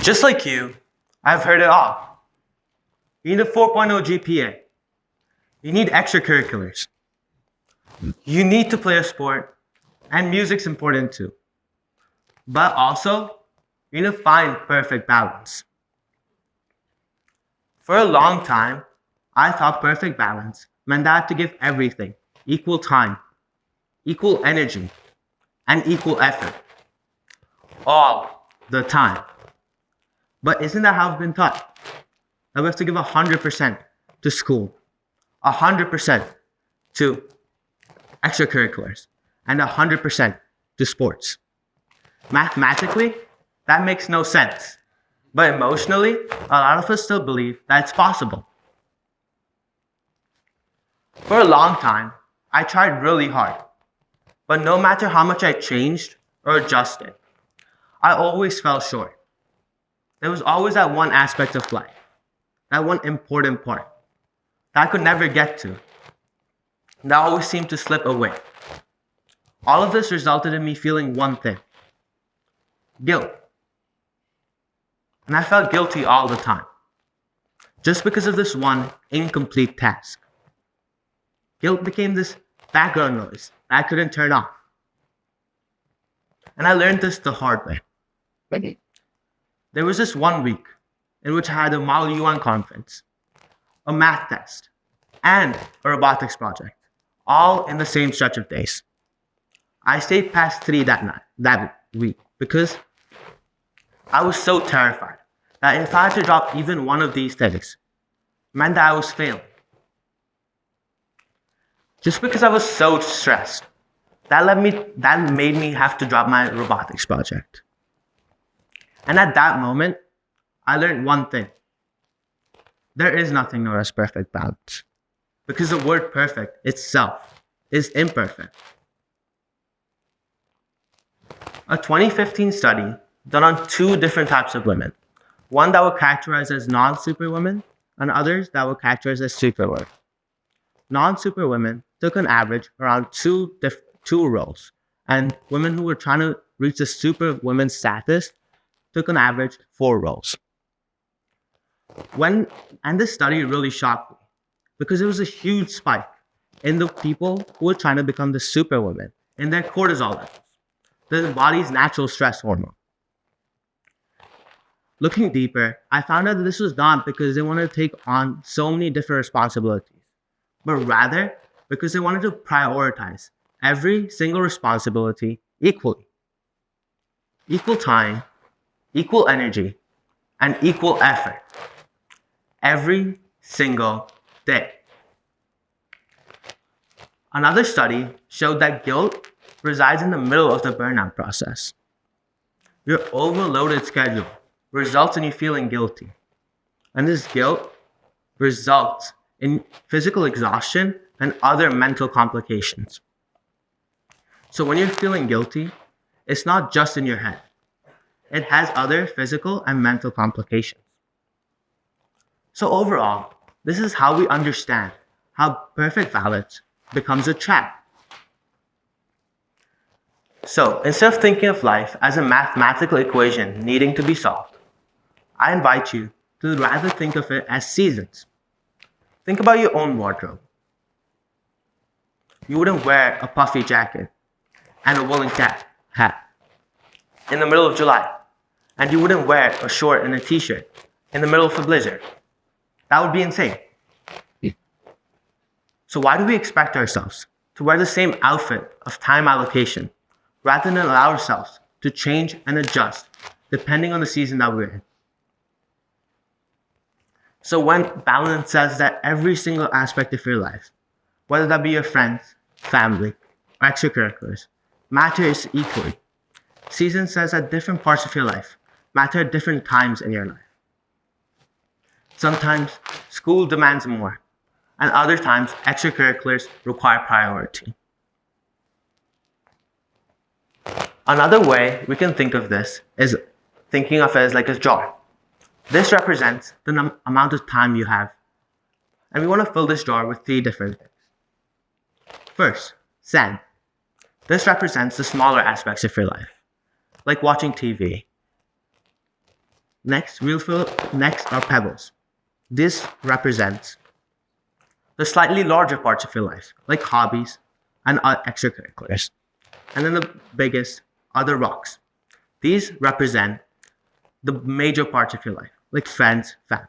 Just like you, I've heard it all. You need a 4.0 GPA. You need extracurriculars. You need to play a sport, and music's important too. But also, you need to find perfect balance. For a long time, I thought perfect balance meant that I had to give everything equal time, equal energy, and equal effort. All the time. But isn't that how I've been taught? That we have to give 100% to school, 100% to extracurriculars, and 100% to sports. Mathematically, that makes no sense. But emotionally, a lot of us still believe that it's possible. For a long time, I tried really hard. But no matter how much I changed or adjusted, I always fell short. There was always that one aspect of life, that one important part, that I could never get to, that always seemed to slip away. All of this resulted in me feeling one thing: guilt. And I felt guilty all the time, just because of this one incomplete task. Guilt became this background noise that I couldn't turn off. And I learned this the hard way. There was this one week in which I had a Model UN conference, a math test, and a robotics project, all in the same stretch of days. I stayed past 3 that week because I was so terrified that if I had to drop even one of these things, it meant that I was failing. Just because I was so stressed, that made me have to drop my robotics project. And at that moment, I learned one thing. There is nothing known as perfect balance, because the word perfect itself is imperfect. A 2015 study done on 2 different types of women, one that were characterized as non-superwomen and others that were characterized as superwomen. Non-superwomen took on average around two roles, and women who were trying to reach the superwoman status took on average 4 roles. And this study really shocked me because there was a huge spike in the people who were trying to become the superwoman in their cortisol levels, the body's natural stress hormone. Looking deeper, I found out that this was not because they wanted to take on so many different responsibilities, but rather because they wanted to prioritize every single responsibility equally. Equal time, equal energy, and equal effort. Every single day. Another study showed that guilt resides in the middle of the burnout process. Your overloaded schedule results in you feeling guilty. And this guilt results in physical exhaustion and other mental complications. So when you're feeling guilty, it's not just in your head. It has other physical and mental complications. So overall, this is how we understand how perfect balance becomes a trap. So instead of thinking of life as a mathematical equation needing to be solved, I invite you to rather think of it as seasons. Think about your own wardrobe. You wouldn't wear a puffy jacket and a woolen hat in the middle of July. And you wouldn't wear a short and a t-shirt in the middle of a blizzard. That would be insane. So why do we expect ourselves to wear the same outfit of time allocation rather than allow ourselves to change and adjust depending on the season that we're in? So when balance says that every single aspect of your life, whether that be your friends, family, or extracurriculars, matters equally. Season says that different parts of your life matter at different times in your life. Sometimes school demands more, and other times extracurriculars require priority. Another way we can think of this is thinking of it as like a jar. This represents the amount of time you have, and we want to fill this jar with 3 different things. First, sand. This represents the smaller aspects of your life, like watching TV, Next are pebbles. This represents the slightly larger parts of your life, like hobbies and extracurriculars. And then the biggest are the rocks. These represent the major parts of your life, like friends, family.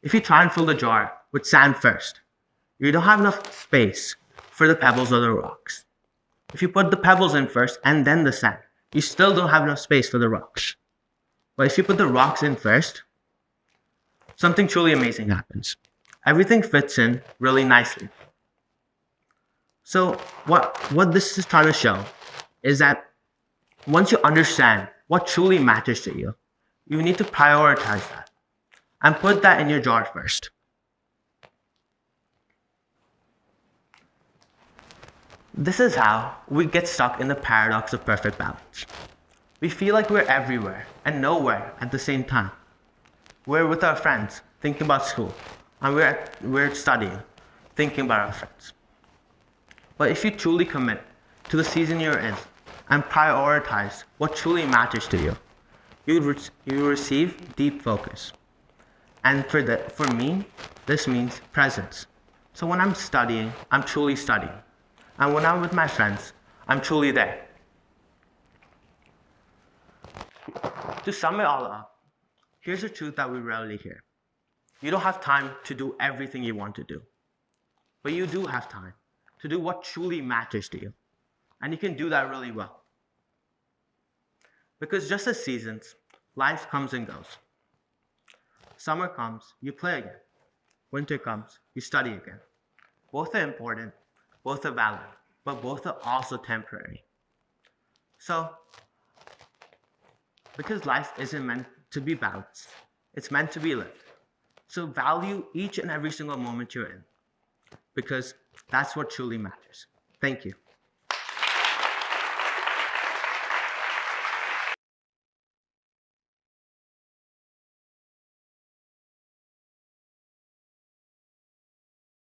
If you try and fill the jar with sand first, you don't have enough space for the pebbles or the rocks. If you put the pebbles in first and then the sand, you still don't have enough space for the rocks. But if you put the rocks in first, something truly amazing happens. Everything fits in really nicely. So what this is trying to show is that once you understand what truly matters to you, you need to prioritize that and put that in your jar first. This is how we get stuck in the paradox of perfect balance. We feel like we're everywhere and nowhere at the same time. We're with our friends, thinking about school, and we're studying, thinking about our friends. But if you truly commit to the season you're in and prioritize what truly matters to you, you receive deep focus. And for me, this means presence. So when I'm studying, I'm truly studying. And when I'm with my friends, I'm truly there. To sum it all up, here's a truth that we rarely hear. You don't have time to do everything you want to do. But you do have time to do what truly matters to you. And you can do that really well. Because just as seasons, life comes and goes. Summer comes, you play again. Winter comes, you study again. Both are important, both are valid, but both are also temporary. So, because life isn't meant to be balanced, it's meant to be lived. So value each and every single moment you're in, because that's what truly matters. Thank you.